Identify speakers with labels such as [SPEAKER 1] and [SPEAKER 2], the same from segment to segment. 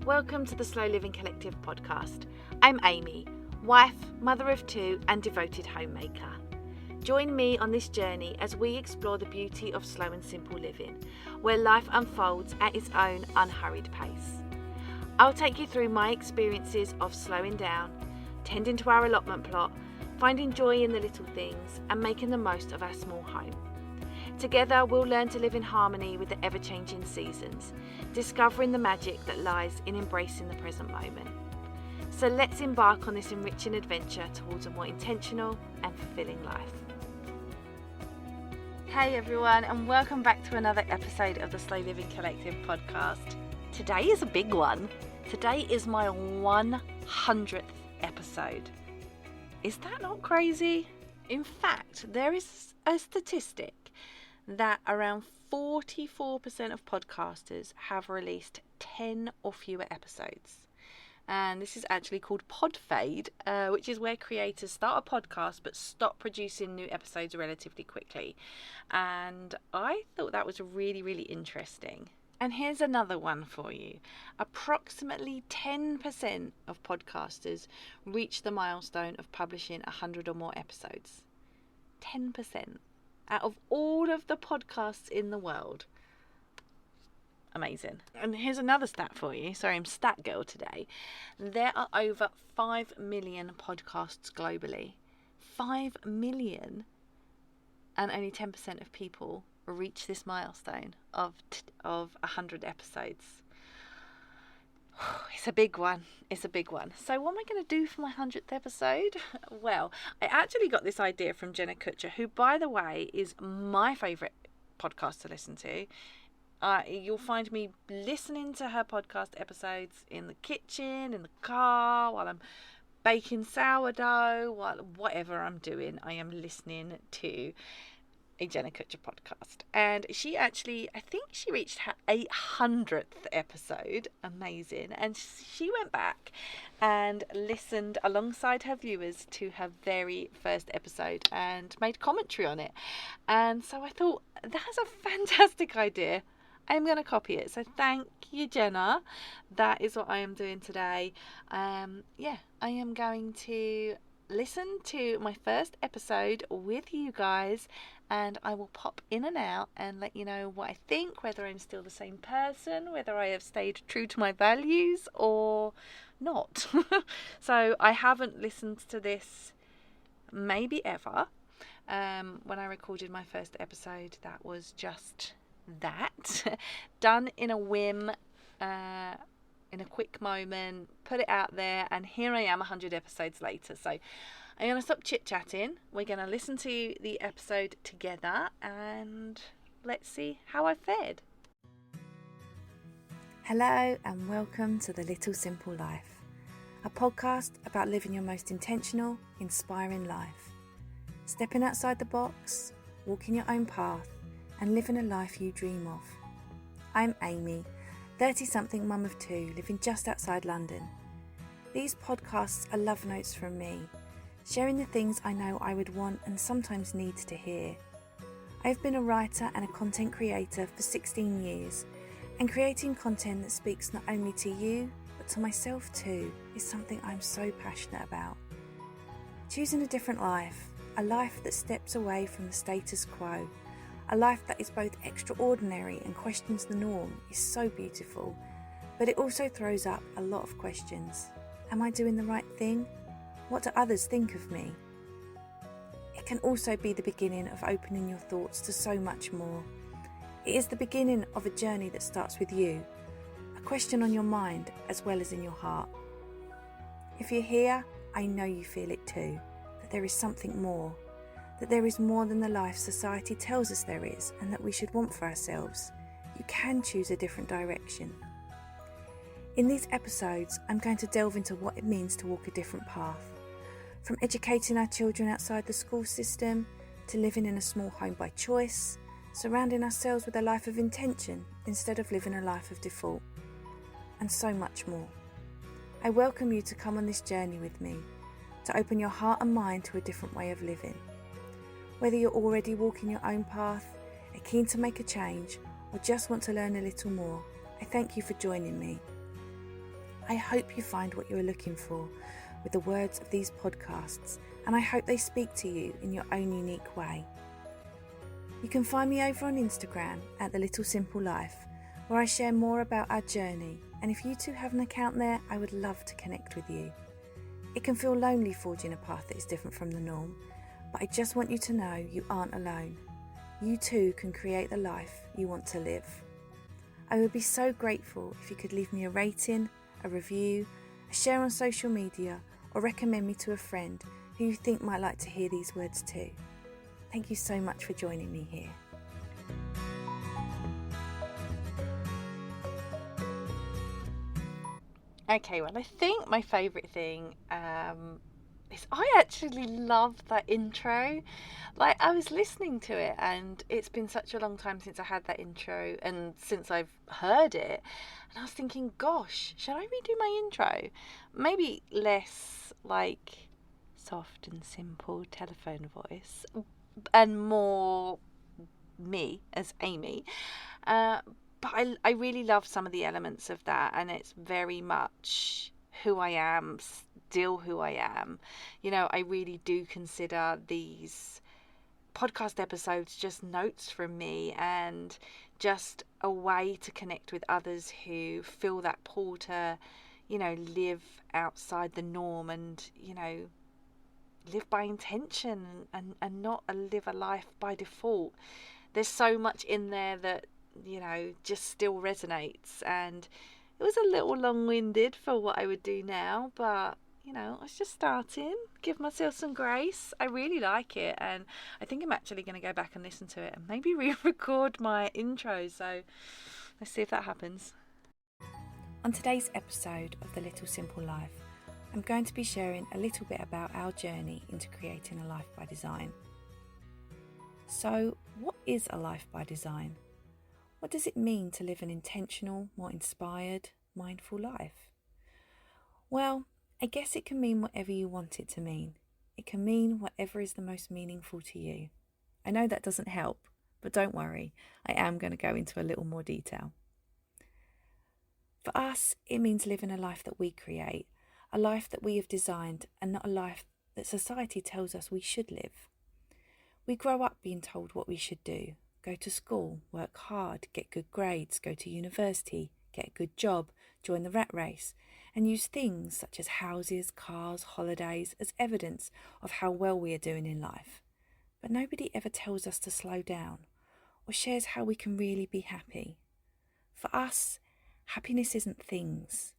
[SPEAKER 1] Welcome to the Slow Living Collective podcast. I'm Amy, wife, mother of two and devoted homemaker. Join me on this journey as we explore the beauty of slow and simple living, where life unfolds at its own unhurried pace. I'll take you through my experiences of slowing down, tending to our allotment plot, finding joy in the little things and making the most of our small home. Together we'll learn to live in harmony with the ever-changing seasons, discovering the magic that lies in embracing the present moment. So let's embark on this enriching adventure towards a more intentional and fulfilling life. Hey everyone, and welcome back to another episode of the Slow Living Collective podcast. Today is a big one. Today is my 100th episode. Is that not crazy? In fact, there is a statistic that around 44% of podcasters have released 10 or fewer episodes. And this is actually called pod fade, which is where creators start a podcast but stop producing new episodes relatively quickly. And I thought that was really, really interesting. And here's another one for you. Approximately 10% of podcasters reach the milestone of publishing 100 or more episodes. 10% out of all of the podcasts in the world. Amazing. And here's another stat for you. Sorry, I'm stat girl today. There are over 5 million podcasts globally. 5 million, and only 10% of people reach this milestone of 100 episodes. It's a big one. It's a big one. So what am I going to do for my 100th episode? Well, I actually got this idea from Jenna Kutcher, who, by the way, is my favourite podcast to listen to. You'll find me listening to her podcast episodes in the kitchen, in the car, while I'm baking sourdough, while whatever I'm doing, I am listening to a Jenna Kutcher podcast. And she actually, I think she reached her 800th episode. Amazing. And she went back and listened alongside her viewers to her very first episode and made commentary on it. And so I thought, that's a fantastic idea. I'm going to copy it. So thank you, Jenna. That is what I am doing today. I am going to listen to my first episode with you guys, and I will pop in and out and let you know what I think, whether I'm still the same person, whether I have stayed true to my values or not. So I haven't listened to this maybe ever. When I recorded my first episode, that was just that done in a whim, in a quick moment, put it out there, and here I am 100 episodes later. So I'm going to stop chit-chatting. We're going to listen to the episode together and let's see how I fared. Hello and welcome to The Little Simple Life, a podcast about living your most intentional, inspiring life. Stepping outside the box, walking your own path, and living a life you dream of. I'm Amy, 30-something mum of two, living just outside London. These podcasts are love notes from me, sharing the things I know I would want and sometimes need to hear. I've been a writer and a content creator for 16 years, and creating content that speaks not only to you, but to myself too, is something I'm so passionate about. Choosing a different life, a life that steps away from the status quo, a life that is both extraordinary and questions the norm, is so beautiful, but it also throws up a lot of questions. Am I doing the right thing? What do others think of me? It can also be the beginning of opening your thoughts to so much more. It is the beginning of a journey that starts with you, a question on your mind as well as in your heart. If you're here, I know you feel it too, that there is something more. That there is more than the life society tells us there is, and that we should want for ourselves. You can choose a different direction. In these episodes, I'm going to delve into what it means to walk a different path. From educating our children outside the school system, to living in a small home by choice, surrounding ourselves with a life of intention instead of living a life of default, and so much more. I welcome you to come on this journey with me, to open your heart and mind to a different way of living. Whether you're already walking your own path, are keen to make a change, or just want to learn a little more, I thank you for joining me. I hope you find what you are looking for with the words of these podcasts, and I hope they speak to you in your own unique way. You can find me over on Instagram at The Little Simple Life, where I share more about our journey, and if you too have an account there, I would love to connect with you. It can feel lonely forging a path that is different from the norm, but I just want you to know you aren't alone. You too can create the life you want to live. I would be so grateful if you could leave me a rating, a review, a share on social media, or recommend me to a friend who you think might like to hear these words too. Thank you so much for joining me here.
[SPEAKER 2] Okay, well, I think my favourite thing is I actually love that intro. Like, I was listening to it, and it's been such a long time since I had that intro and since I've heard it. And I was thinking, gosh, should I redo my intro? Maybe less like soft and simple telephone voice and more me as Amy. But I really love some of the elements of that, and it's very much who I am, still who I am. You know, I really do consider these podcast episodes just notes from me and just a way to connect with others who feel that pull to, you know, live outside the norm and, you know, live by intention and not live a life by default. There's so much in there that, you know, just still resonates, and it was a little long-winded for what I would do now, but you know, I was just starting. Give myself some grace. I really like it, and I think I'm actually going to go back and listen to it and maybe re-record my intro, so let's see if that happens.
[SPEAKER 1] On today's episode of The Little Simple Life, I'm going to be sharing a little bit about our journey into creating a life by design. So, what is a life by design? What does it mean to live an intentional, more inspired, mindful life? Well, I guess it can mean whatever you want it to mean. It can mean whatever is the most meaningful to you. I know that doesn't help, but don't worry, I am going to go into a little more detail. For us, it means living a life that we create, a life that we have designed, and not a life that society tells us we should live. We grow up being told what we should do. Go to school, work hard, get good grades, go to university, get a good job, join the rat race, and use things such as houses, cars, holidays as evidence of how well we are doing in life. But nobody ever tells us to slow down or shares how we can really be happy. For us, happiness isn't things.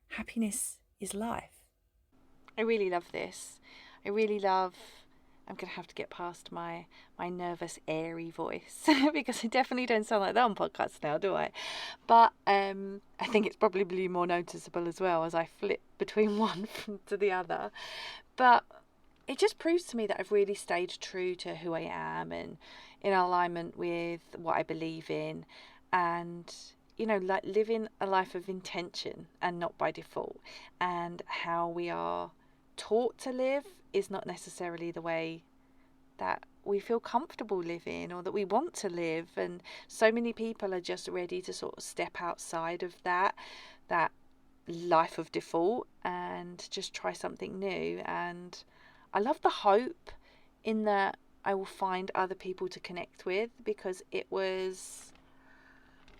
[SPEAKER 1] Happiness is life.
[SPEAKER 2] I really love this. I'm going to have to get past my nervous, airy voice because I definitely don't sound like that on podcasts now, do I? But I think it's probably more noticeable as well as I flip between one to the other. But it just proves to me that I've really stayed true to who I am and in alignment with what I believe in, and you know, like living a life of intention and not by default, and how we are taught to live is not necessarily the way that we feel comfortable living or that we want to live. And so many people are just ready to sort of step outside of that life of default and just try something new. And I love the hope in that I will find other people to connect with, because it was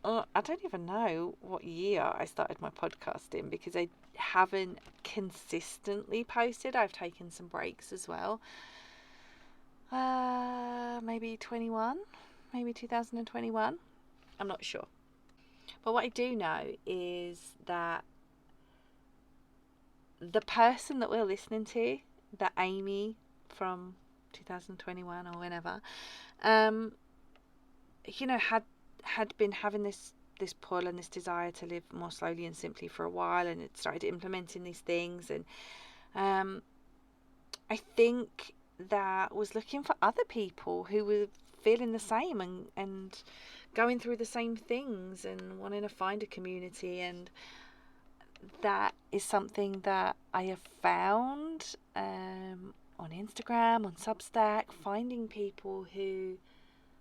[SPEAKER 2] I don't even know what year I started my podcast in, because I haven't consistently posted. I've taken some breaks as well. Maybe 2021. I'm not sure. But what I do know is that the person that we're listening to, that Amy from 2021 or whenever, you know, had been having this pull and this desire to live more slowly and simply for a while, and it started implementing these things, and I think that was looking for other people who were feeling the same and going through the same things and wanting to find a community. And that is something that I have found on Instagram, on Substack, finding people who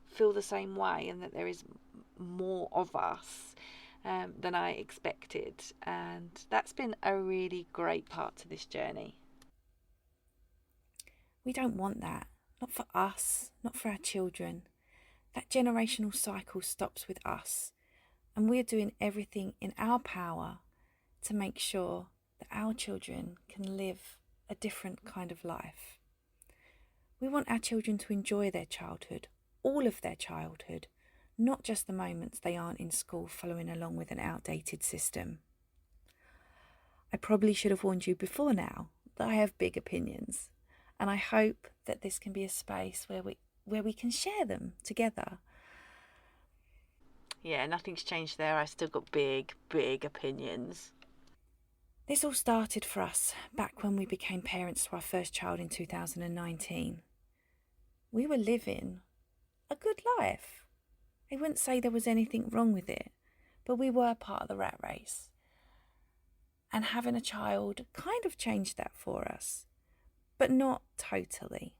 [SPEAKER 2] feel the same way, and that there is more of us. than I expected, and that's been a really great part to this journey.
[SPEAKER 1] We don't want that. Not for us, not for our children. That generational cycle stops with us, and we're doing everything in our power to make sure that our children can live a different kind of life. We want our children to enjoy their childhood, all of their childhood, not just the moments they aren't in school following along with an outdated system. I probably should have warned you before now that I have big opinions, and I hope that this can be a space where we can share them together.
[SPEAKER 2] Yeah, nothing's changed there. I still got big opinions.
[SPEAKER 1] This all started for us back when we became parents to our first child in 2019. We were living a good life. I wouldn't say there was anything wrong with it, but we were part of the rat race. And having a child kind of changed that for us, but not totally.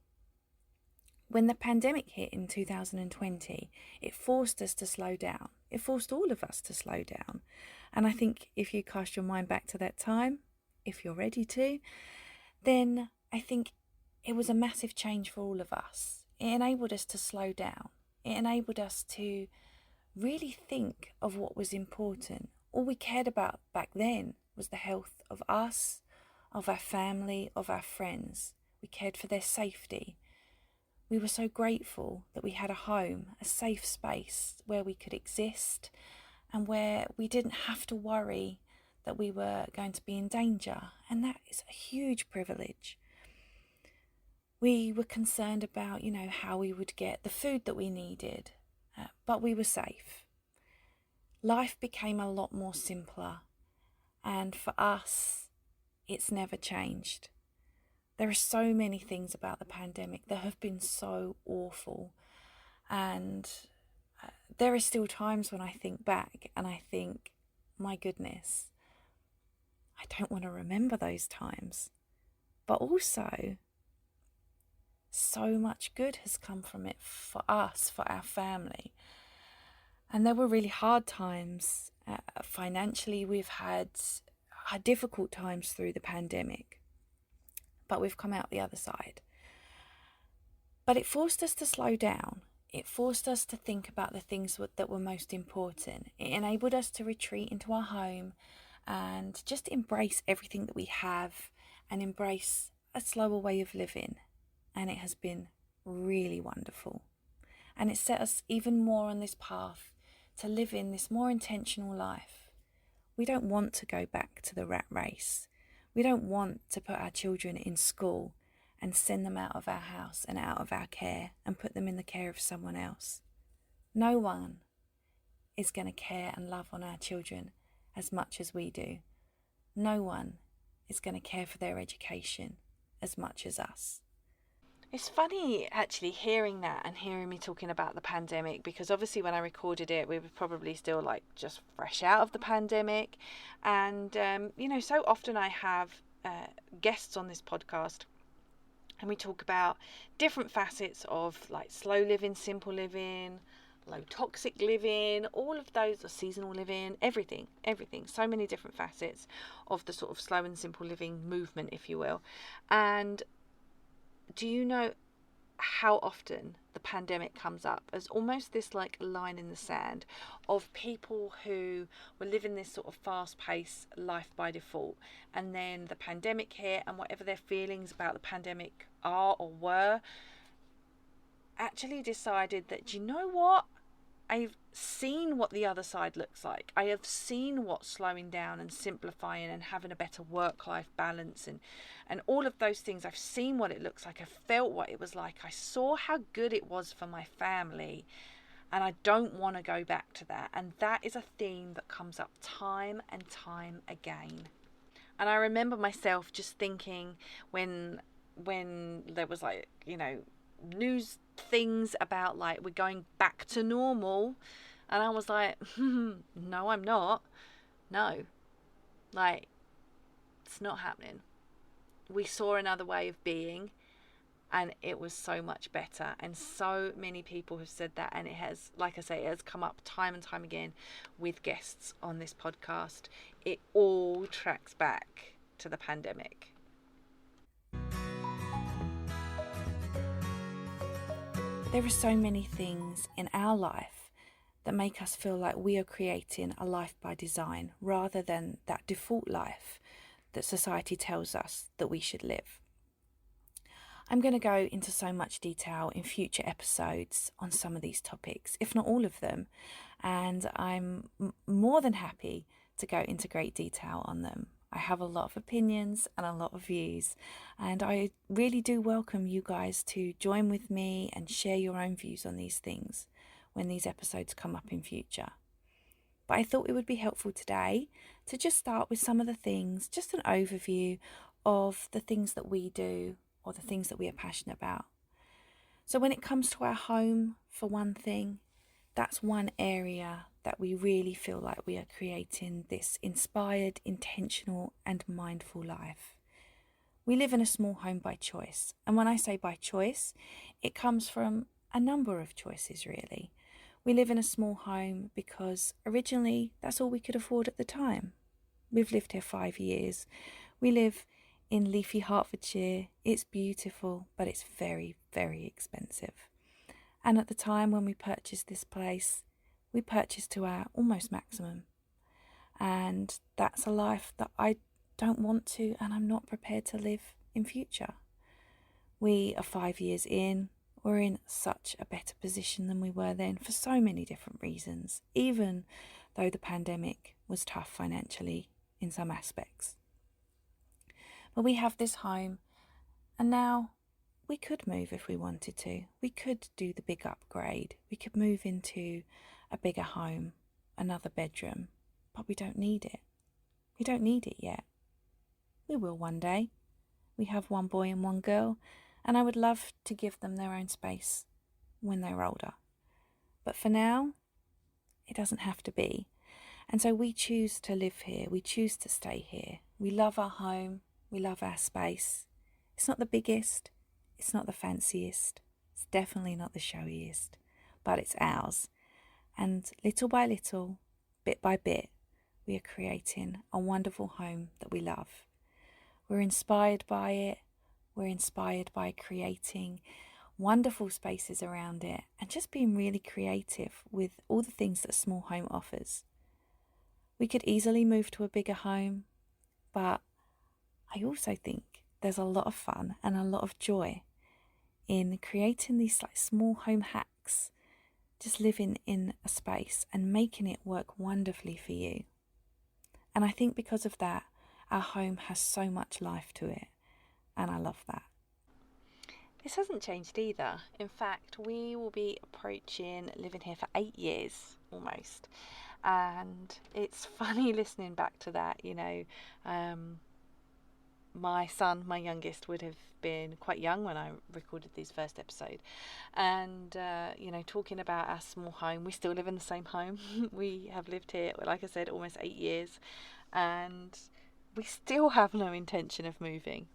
[SPEAKER 1] When the pandemic hit in 2020, it forced us to slow down. It forced all of us to slow down. And I think if you cast your mind back to that time, if you're ready to, then I think it was a massive change for all of us. It enabled us to slow down. It enabled us to really think of what was important. All we cared about back then was the health of us, of our family, of our friends. We cared for their safety. We were so grateful that we had a home, a safe space where we could exist and where we didn't have to worry that we were going to be in danger. And that is a huge privilege. We were concerned about, how we would get the food that we needed, but we were safe. Life became a lot more simpler, and for us, it's never changed. There are so many things about the pandemic that have been so awful, and there are still times when I think back and I think, my goodness, I don't want to remember those times. But also, so much good has come from it for us, for our family. And there were really hard times. Financially, we've had difficult times through the pandemic, but we've come out the other side. But it forced us to slow down. It forced us to think about the things that were most important. It enabled us to retreat into our home and just embrace everything that we have and embrace a slower way of living. And it has been really wonderful. And it set us even more on this path to live in this more intentional life. We don't want to go back to the rat race. We don't want to put our children in school and send them out of our house and out of our care and put them in the care of someone else. No one is going to care and love on our children as much as we do. No one is going to care for their education as much as us.
[SPEAKER 2] It's funny actually hearing that and hearing me talking about the pandemic, because obviously when I recorded it we were probably still just fresh out of the pandemic, and so often I have guests on this podcast and we talk about different facets of slow living, simple living, low toxic living, all of those, or seasonal living, everything, so many different facets of the sort of slow and simple living movement, if you will. And do you know how often the pandemic comes up as almost this line in the sand of people who were living this sort of fast-paced life by default, and then the pandemic hit, and whatever their feelings about the pandemic are or were, actually decided that, do you know what? I've seen what the other side looks like. I have seen what slowing down and simplifying and having a better work-life balance and all of those things. I've seen what it looks like. I felt what it was like. I saw how good it was for my family, and I don't want to go back to that. And that is a theme that comes up time and time again. And I remember myself just thinking when there was news things about we're going back to normal, and I was like, no, I'm not. No, it's not happening. We saw another way of being, and it was so much better. And so many people have said that, and it has, like I say, it has come up time and time again with guests on this podcast. It all tracks back to the pandemic.
[SPEAKER 1] There are so many things in our life that make us feel like we are creating a life by design rather than that default life that society tells us that we should live. I'm going to go into so much detail in future episodes on some of these topics, if not all of them, and I'm more than happy to go into great detail on them. I have a lot of opinions and a lot of views, and I really do welcome you guys to join with me and share your own views on these things when these episodes come up in future. But I thought it would be helpful today to just start with some of the things, just an overview of the things that we do or the things that we are passionate about. So when it comes to our home, for one thing, that's one area that we really feel like we are creating this inspired, intentional and mindful life. We live in a small home by choice. And when I say by choice, it comes from a number of choices really. We live in a small home because originally that's all we could afford at the time. We've lived here 5 years. We live in leafy Hertfordshire. It's beautiful, but it's very, very expensive. And at the time when we purchased this place, we purchased to our almost maximum. And that's a life that I don't want to and I'm not prepared to live in future. We are 5 years in. We're in such a better position than we were then for so many different reasons, even though the pandemic was tough financially in some aspects. But we have this home, and now we could move if we wanted to. We could do the big upgrade. We could move into a bigger home, another bedroom, but we don't need it. We don't need it yet. We will one day. We have one boy and one girl, and I would love to give them their own space when they're older. But for now, it doesn't have to be. And so we choose to live here. We choose to stay here. We love our home. We love our space. It's not the biggest. It's not the fanciest. It's definitely not the showiest. But it's ours. And little by little, bit by bit, we are creating a wonderful home that we love. We're inspired by it. We're inspired by creating wonderful spaces around it and just being really creative with all the things that a small home offers. We could easily move to a bigger home, but I also think there's a lot of fun and a lot of joy in creating these small home hacks, just living in a space and making it work wonderfully for you. And I think because of that, our home has so much life to it. And I love that.
[SPEAKER 2] This hasn't changed either. In fact, we will be approaching living here for 8 years almost. And it's funny listening back to that, my son, my youngest, would have been quite young when I recorded this first episode. And, talking about our small home, we still live in the same home. We have lived here, like I said, almost 8 years. And we still have no intention of moving.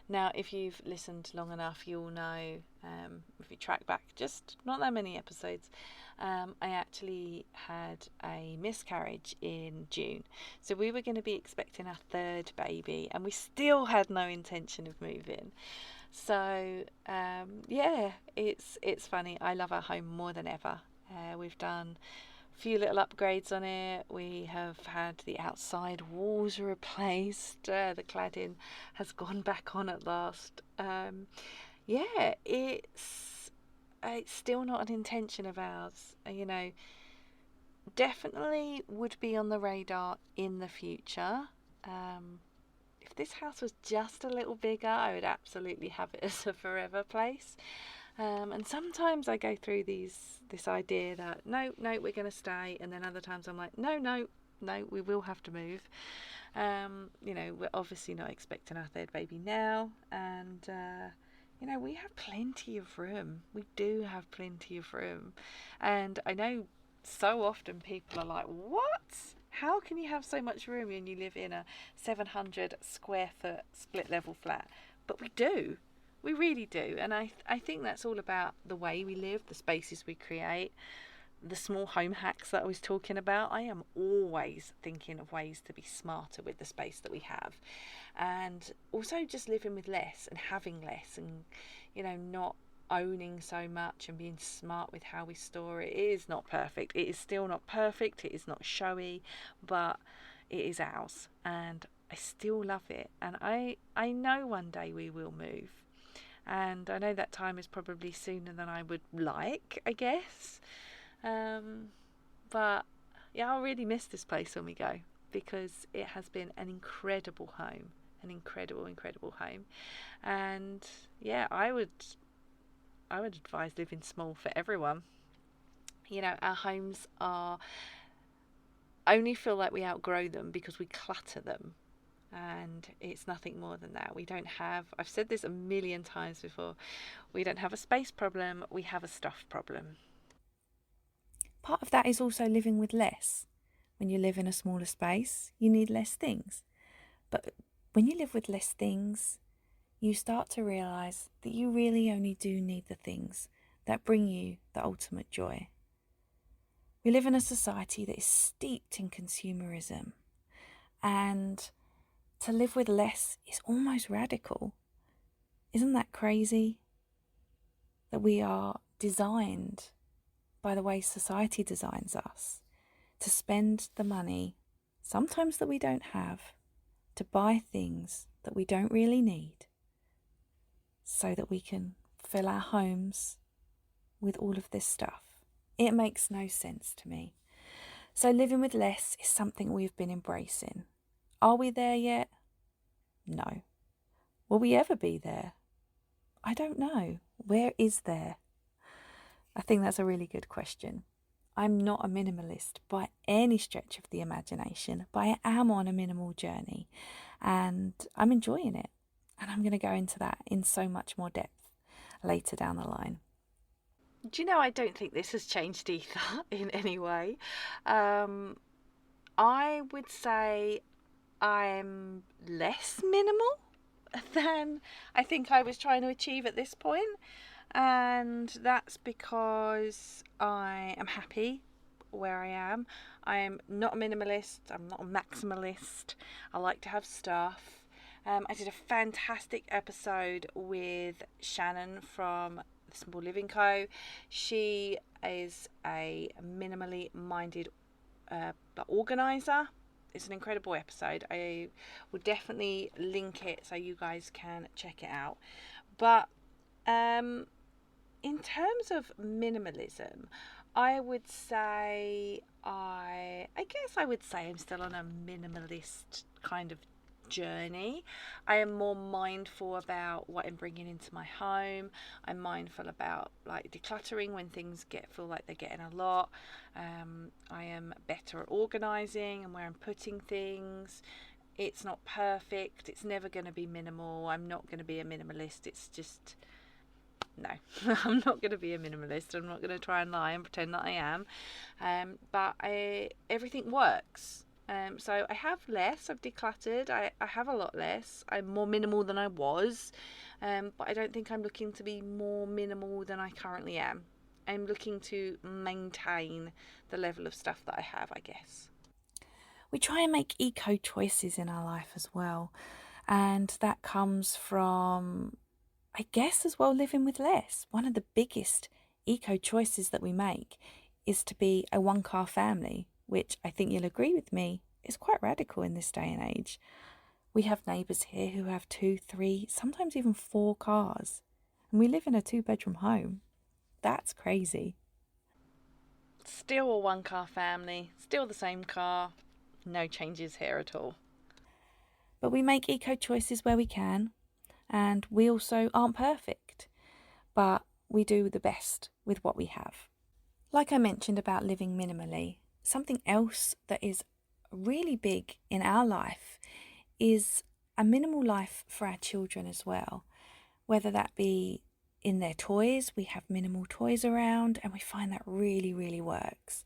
[SPEAKER 2] Now, if you've listened long enough, you'll know, if you track back just not that many episodes, I actually had a miscarriage in June. So we were going to be expecting our third baby, and we still had no intention of moving. So, it's funny. I love our home more than ever. We've done few little upgrades on it. We have had the outside walls replaced. The cladding has gone back on at last. It's still not an intention of ours. Definitely would be on the radar in the future. If this house was just a little bigger, I would absolutely have it as a forever place. And sometimes I go through this idea that no, we're going to stay, and then other times I'm like, no, we will have to move. We're obviously not expecting our third baby now, and we have plenty of room. We do have plenty of room, and I know so often people are like, what? How can you have so much room when you live in a 700 square foot split level flat? But we do. We really do. And I think that's all about the way we live, the spaces we create, the small home hacks that I was talking about. I am always thinking of ways to be smarter with the space that we have, and also just living with less and having less, and not owning so much, and being smart with how we store it. It is not perfect. It is still not perfect. It is not showy, but it is ours, and I still love it. And I know one day we will move, and I know that time is probably sooner than I would like, I guess. But yeah, I'll really miss this place when we go, because it has been an incredible home, an incredible home. And yeah, I would advise living small for everyone. Our homes only feel like we outgrow them because we clutter them, and it's nothing more than that. We don't have, I've said this a million times before, we don't have a space problem, we have a stuff problem.
[SPEAKER 1] Part of that is also living with less. When you live in a smaller space, you need less things. But when you live with less things, you start to realise that you really only do need the things that bring you the ultimate joy. We live in a society that is steeped in consumerism, and to live with less is almost radical. Isn't that crazy? That we are designed by the way society designs us to spend the money, sometimes that we don't have, to buy things that we don't really need, so that we can fill our homes with all of this stuff. It makes no sense to me. So living with less is something we've been embracing. Are we there yet? No. Will we ever be there? I don't know. Where is there? I think that's a really good question. I'm not a minimalist by any stretch of the imagination, but I am on a minimal journey, and I'm enjoying it. And I'm going to go into that in so much more depth later down the line.
[SPEAKER 2] Do you know, I don't think this has changed either in any way. I would say I'm less minimal than I think I was trying to achieve at this point. And that's because I am happy where I am. I am not a minimalist, I'm not a maximalist. I like to have stuff. I did a fantastic episode with Shannon from the Simple Living Co. She is a minimally minded organizer. It's an incredible episode. I will definitely link it so you guys can check it out. But in terms of minimalism, I would say I guess I would say I'm still on a minimalist kind of journey. I am more mindful about what I'm bringing into my home. I'm mindful about like decluttering when things feel like they're getting a lot. I am better at organising and where I'm putting things. It's not perfect. It's never going to be minimal. I'm not going to be a minimalist. It's just no. I'm not going to be a minimalist. I'm not going to try and lie and pretend that I am. But everything works. So I have less. I've decluttered. I have a lot less. I'm more minimal than I was. But I don't think I'm looking to be more minimal than I currently am. I'm looking to maintain the level of stuff that I have, I guess.
[SPEAKER 1] We try and make eco choices in our life as well. And that comes from, I guess, as well, living with less. One of the biggest eco choices that we make is to be a one-car family, which I think you'll agree with me is quite radical in this day and age. We have neighbours here who have 2, 3, sometimes even 4 cars, and we live in a 2-bedroom home. That's crazy.
[SPEAKER 2] Still a one-car family, still the same car, no changes here at all.
[SPEAKER 1] But we make eco choices where we can, and we also aren't perfect, but we do the best with what we have. Like I mentioned about living minimally, something else that is really big in our life is a minimal life for our children as well. Whether that be in their toys, we have minimal toys around, and we find that really, really works.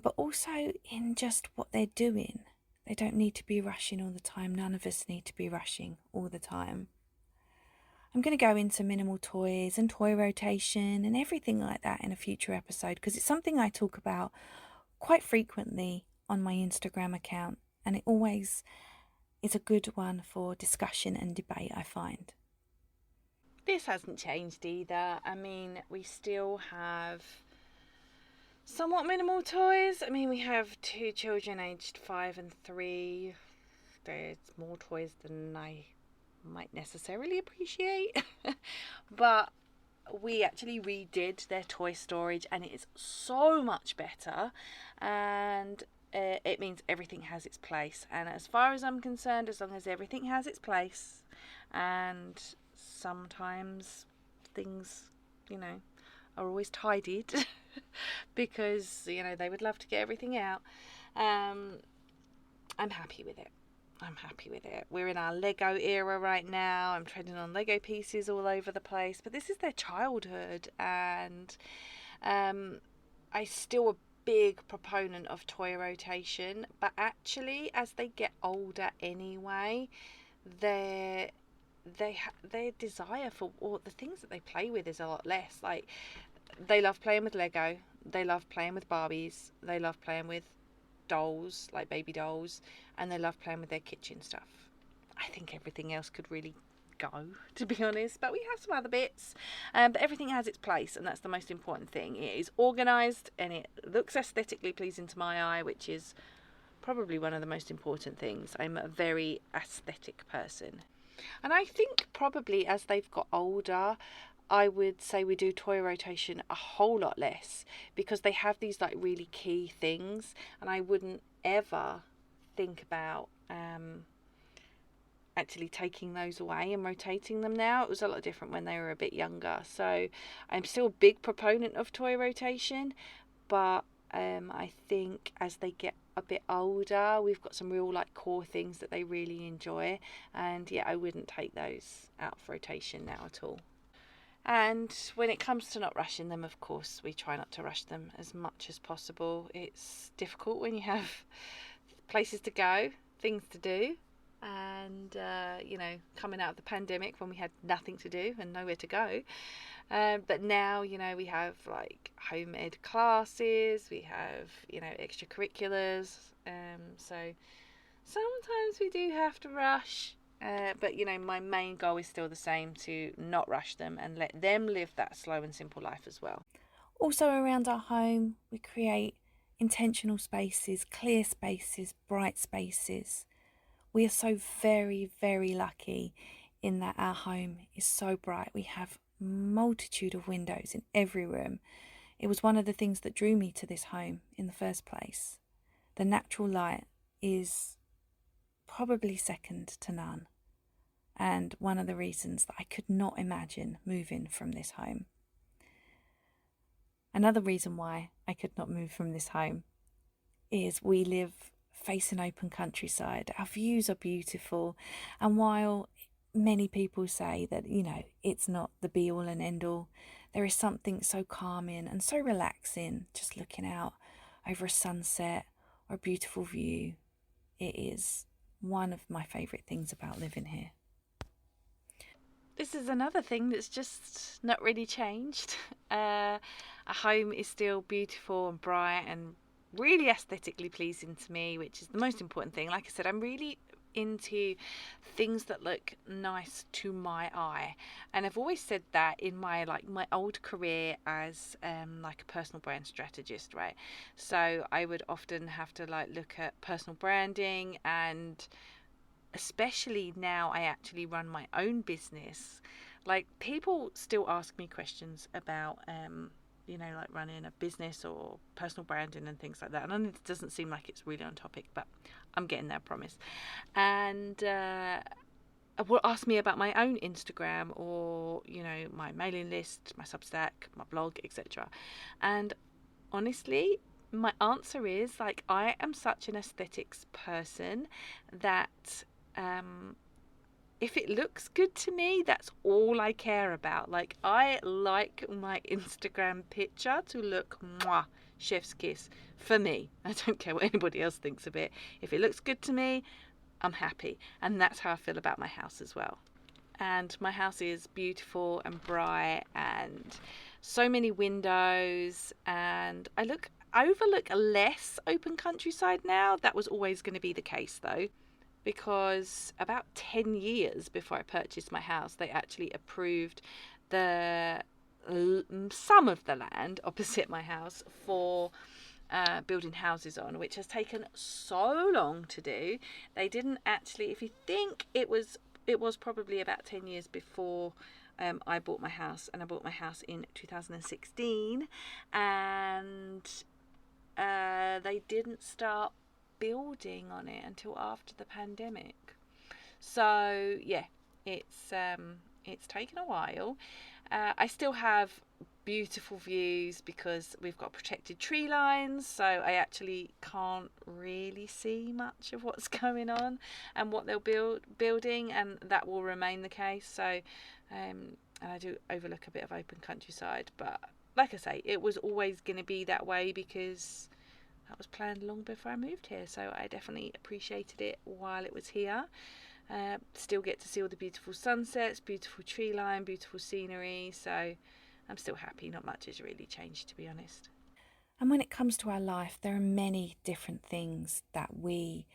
[SPEAKER 1] but also in just what they're doing. They don't need to be rushing all the time. None of us need to be rushing all the time. I'm going to go into minimal toys and toy rotation and everything like that in a future episode, because it's something I talk about quite frequently on my Instagram account, and it always is a good one for discussion and debate, I find.
[SPEAKER 2] This hasn't changed either. I mean, we still have somewhat minimal toys. I mean, we have 2 children aged 5 and 3. There's more toys than I might necessarily appreciate. But we actually redid their toy storage and it is so much better. And it means everything has its place. And as far as I'm concerned, as long as everything has its place, and sometimes things, are always tidied because, they would love to get everything out. I'm happy with it. We're in our Lego era right now. I'm treading on Lego pieces all over the place, but this is their childhood, and I'm still a big proponent of toy rotation, but actually as they get older anyway, their desire for all the things that they play with is a lot less. Like, they love playing with Lego, they love playing with Barbies, they love playing with dolls, like baby dolls, and they love playing with their kitchen stuff. I think everything else could really go, to be honest, but we have some other bits, but everything has its place, and that's the most important thing. It is organised and it looks aesthetically pleasing to my eye, which is probably one of the most important things. I'm a very aesthetic person, and I think probably as they've got older, I would say we do toy rotation a whole lot less, because they have these like really key things, and I wouldn't ever think about actually taking those away and rotating them now. It was a lot different when they were a bit younger. So I'm still a big proponent of toy rotation, but I think as they get a bit older, we've got some real like core things that they really enjoy, and I wouldn't take those out of rotation now at all. And when it comes to not rushing them, of course, we try not to rush them as much as possible. It's difficult when you have places to go, things to do, and, coming out of the pandemic when we had nothing to do and nowhere to go. But now, we have like home ed classes, we have, extracurriculars. So sometimes we do have to rush. But my main goal is still the same, to not rush them and let them live that slow and simple life as well.
[SPEAKER 1] Also around our home, we create intentional spaces, clear spaces, bright spaces. We are so very, very lucky in that our home is so bright. We have multitude of windows in every room. It was one of the things that drew me to this home in the first place. The natural light is probably second to none, and one of the reasons that I could not imagine moving from this home. Another reason why I could not move from this home is we live facing open countryside. Our views are beautiful, and while many people say that it's not the be all and end all, there is something so calming and so relaxing just looking out over a sunset or a beautiful view. It is one of my favourite things about living here.
[SPEAKER 2] This is another thing that's just not really changed. A home is still beautiful and bright and really aesthetically pleasing to me, which is the most important thing. Like I said, I'm really into things that look nice to my eye, and I've always said that in my old career as like a personal brand strategist, right? So I would often have to look at personal branding, and especially now I actually run my own business, like people still ask me questions about running a business or personal branding and things like that, and it doesn't seem like it's really on topic, but I'm getting there, I promise. And will ask me about my own Instagram, or my mailing list, my Substack, my blog, etc. And honestly, my answer is I am such an aesthetics person that if it looks good to me, that's all I care about. I like my Instagram picture to look chef's kiss for me. I don't care what anybody else thinks of it. If it looks good to me, I'm happy. And that's how I feel about my house as well. And my house is beautiful and bright and so many windows, and I overlook a less open countryside now. That was always going to be the case though, because about 10 years before I purchased my house, they actually approved some of the land opposite my house for building houses on, which has taken so long to do. They didn't actually, if you think it was probably about 10 years before I bought my house, and I bought my house in 2016, and they didn't start building on it until after the pandemic. So yeah, it's taken a while. I still have beautiful views because we've got protected tree lines, so I actually can't really see much of what's going on and what they're building, and that will remain the case. So and I do overlook a bit of open countryside, but like I say, it was always going to be that way because that was planned long before I moved here. So I definitely appreciated it while it was here. Still get to see all the beautiful sunsets, beautiful tree line, beautiful scenery. So I'm still happy. Not much has really changed, to be honest.
[SPEAKER 1] And when it comes to our life, there are many different things that we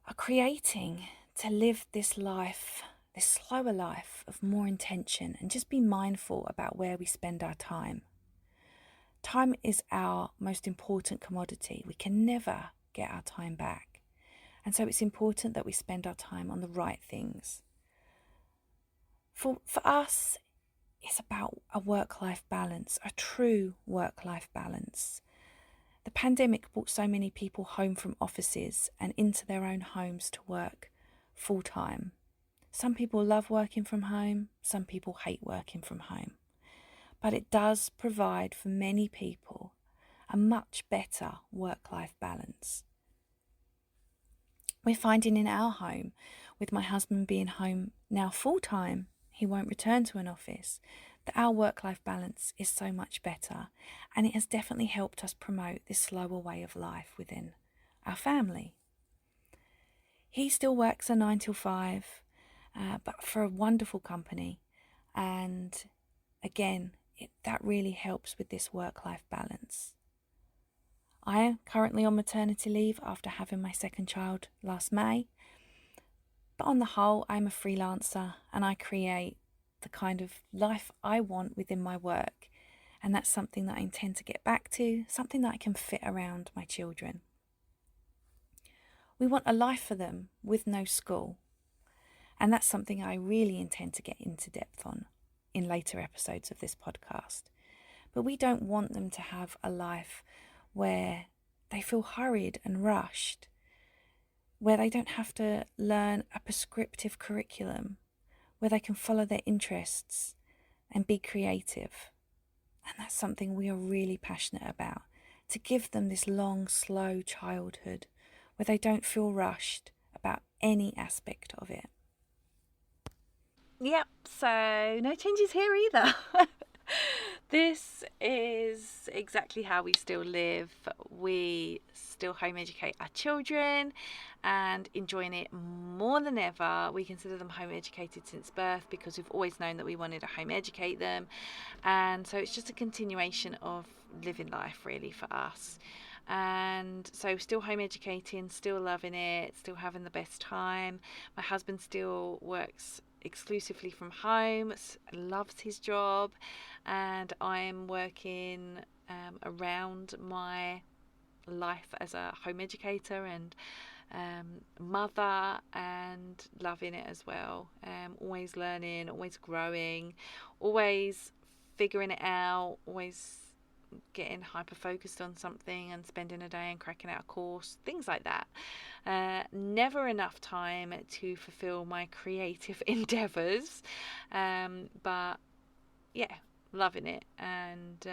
[SPEAKER 1] are creating to live this life, this slower life of more intention, and just be mindful about where we spend our time. Time is our most important commodity. We can never get our time back. And so it's important that we spend our time on the right things. For us, it's about a work-life balance, a true work-life balance. The pandemic brought so many people home from offices and into their own homes to work full-time. Some people love working from home, some people hate working from home. But it does provide for many people a much better work-life balance. We're finding in our home, with my husband being home now full-time, he won't return to an office, that our work-life balance is so much better, and it has definitely helped us promote this slower way of life within our family. He still works a 9 till 5, but for a wonderful company, and again, that really helps with this work-life balance. I am currently on maternity leave after having my second child last May, but on the whole, I'm a freelancer and I create the kind of life I want within my work, and that's something that I intend to get back to, something that I can fit around my children. We want a life for them with no school, and that's something I really intend to get into depth on in later episodes of this podcast. But we don't want them to have a life where they feel hurried and rushed, where they don't have to learn a prescriptive curriculum, where they can follow their interests and be creative. And that's something we are really passionate about, to give them this long, slow childhood where they don't feel rushed about any aspect of it.
[SPEAKER 2] Yep, so no changes here either. This is exactly how we still live. We still home educate our children and enjoying it more than ever. We consider them home educated since birth because we've always known that we wanted to home educate them, and so it's just a continuation of living life really for us. And so still home educating, still loving it, still having the best time. My husband still works exclusively from home, loves his job, and I'm working around my life as a home educator and mother, and loving it as well. Always learning, always growing, always figuring it out, always getting hyper focused on something and spending a day and cracking out a course, things like that. Never enough time to fulfill my creative endeavors, but yeah, loving it. And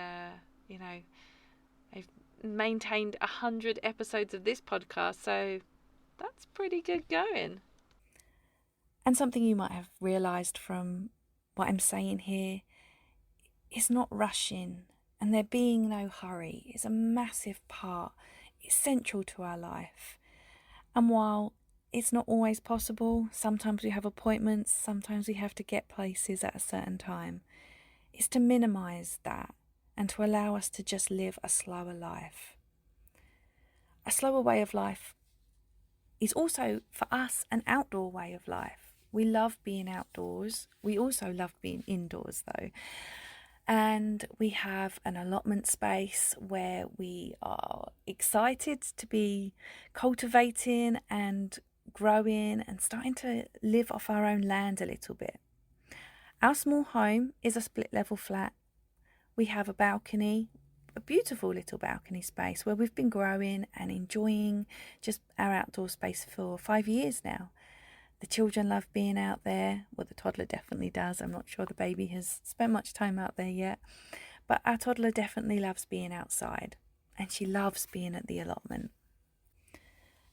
[SPEAKER 2] I've maintained 100 episodes of this podcast, so that's pretty good going.
[SPEAKER 1] And something you might have realised from what I'm saying here is not rushing and there being no hurry is a massive part. It's central to our life. And while it's not always possible, sometimes we have appointments, sometimes we have to get places at a certain time, it's to minimise that and to allow us to just live a slower life. A slower way of life is also, for us, an outdoor way of life. We love being outdoors. We also love being indoors, though. And we have an allotment space where we are excited to be cultivating and growing and starting to live off our own land a little bit. Our small home is a split level flat. We have a balcony, a beautiful little balcony space where we've been growing and enjoying just our outdoor space for 5 years now. The children love being out there. Well, the toddler definitely does. I'm not sure the baby has spent much time out there yet. But our toddler definitely loves being outside. And she loves being at the allotment.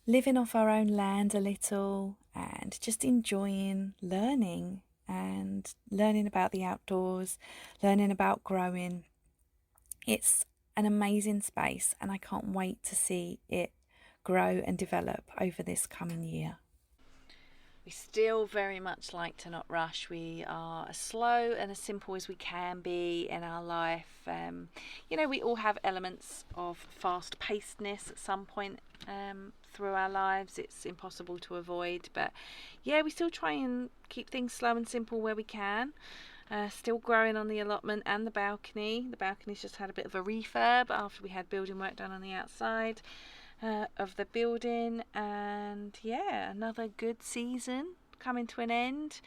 [SPEAKER 1] Living off our own land a little and just enjoying learning and learning about the outdoors, learning about growing. It's an amazing space and I can't wait to see it grow and develop over this coming year.
[SPEAKER 2] We still very much like to not rush. We are as slow and as simple as we can be in our life. We all have elements of fast-pacedness at some point through our lives. It's impossible to avoid. But yeah, we still try and keep things slow and simple where we can. Still growing on the allotment and the balcony. The balcony's just had a bit of a refurb after we had building work done on the outside of the building, and yeah, another good season coming to an end.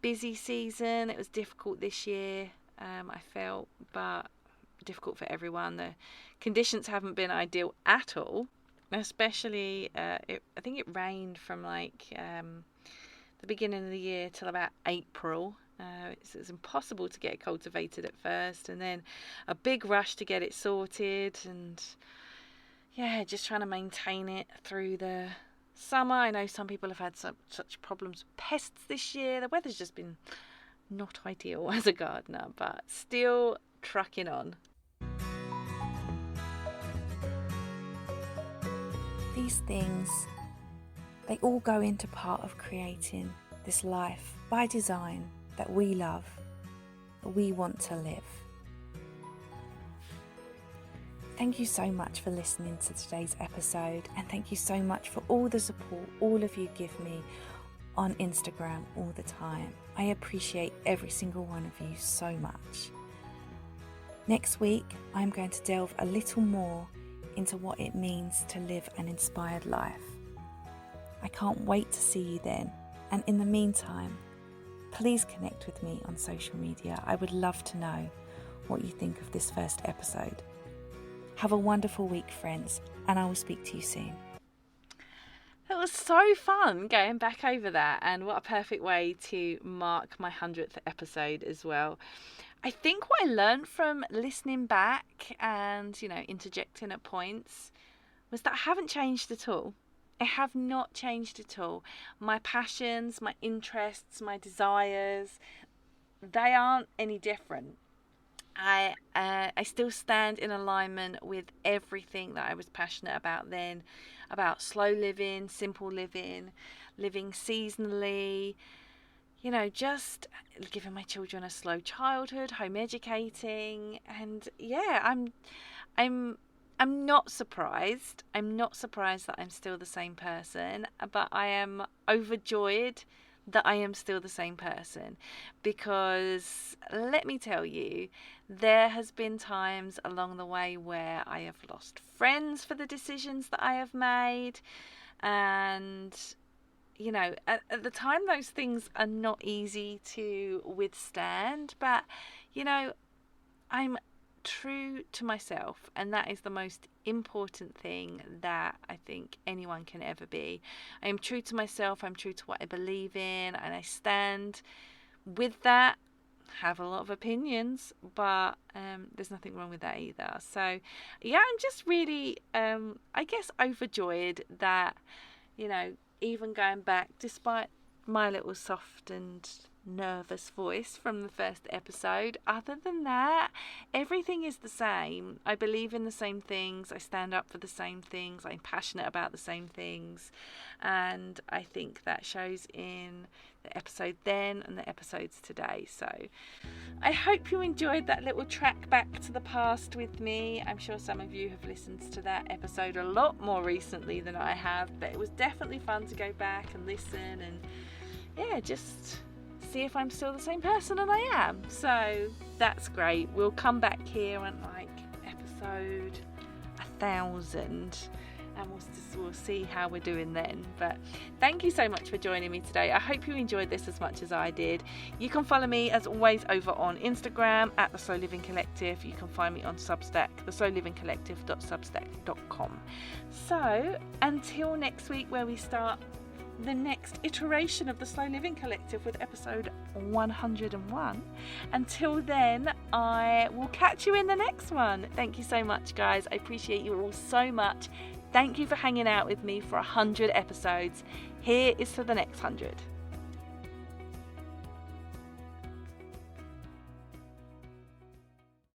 [SPEAKER 2] Busy season. It was difficult this year, I felt, but difficult for everyone. The conditions haven't been ideal at all, especially I think it rained from the beginning of the year till about April. It's impossible to get it cultivated at first, and then a big rush to get it sorted, and yeah, just trying to maintain it through the summer. I know some people have had such problems with pests this year. The weather's just been not ideal as a gardener, but still trucking on.
[SPEAKER 1] These things, they all go into part of creating this life by design that we love, that we want to live. Thank you so much for listening to today's episode, and thank you so much for all the support all of you give me on Instagram all the time. I appreciate every single one of you so much. Next week, I'm going to delve a little more into what it means to live an inspired life. I can't wait to see you then, and in the meantime, please connect with me on social media. I would love to know what you think of this first episode. Have a wonderful week, friends, and I will speak to you soon.
[SPEAKER 2] It was so fun going back over that, and what a perfect way to mark my 100th episode as well. I think what I learned from listening back and, interjecting at points was that I haven't changed at all. I have not changed at all. My passions, my interests, my desires, they aren't any different. I still stand in alignment with everything that I was passionate about then, about slow living, simple living, living seasonally, just giving my children a slow childhood, home educating, and yeah, I'm not surprised. I'm not surprised that I'm still the same person, but I am overjoyed that I am still the same person, because let me tell you, there has been times along the way where I have lost friends for the decisions that I have made, and at the time those things are not easy to withstand, but I'm true to myself, and that is the most important thing that I think anyone can ever be. I am true to myself, I'm true to what I believe in, and I stand with that. Have a lot of opinions, but there's nothing wrong with that either. So yeah, I'm just really I guess overjoyed that even going back, despite my little soft and nervous voice from the first episode. Other than that, everything is the same. I believe in the same things. I stand up for the same things. I'm passionate about the same things. And I think that shows in the episode then and the episodes today. So I hope you enjoyed that little track back to the past with me. I'm sure some of you have listened to that episode a lot more recently than I have, but it was definitely fun to go back and listen and just see if I'm still the same person, and I am. So that's great. We'll come back here on episode 1000 and we'll see how we're doing then. But thank you so much for joining me today. I hope you enjoyed this as much as I did. You can follow me as always over on Instagram at The Slow Living Collective. You can find me on Substack, theslowlivingcollective.substack.com. So until next week, where we start the next iteration of the Slow Living Collective with episode 101. Until then, I will catch you in the next one. Thank you so much, guys. I appreciate you all so much. Thank you for hanging out with me for 100 episodes. Here is to the next 100.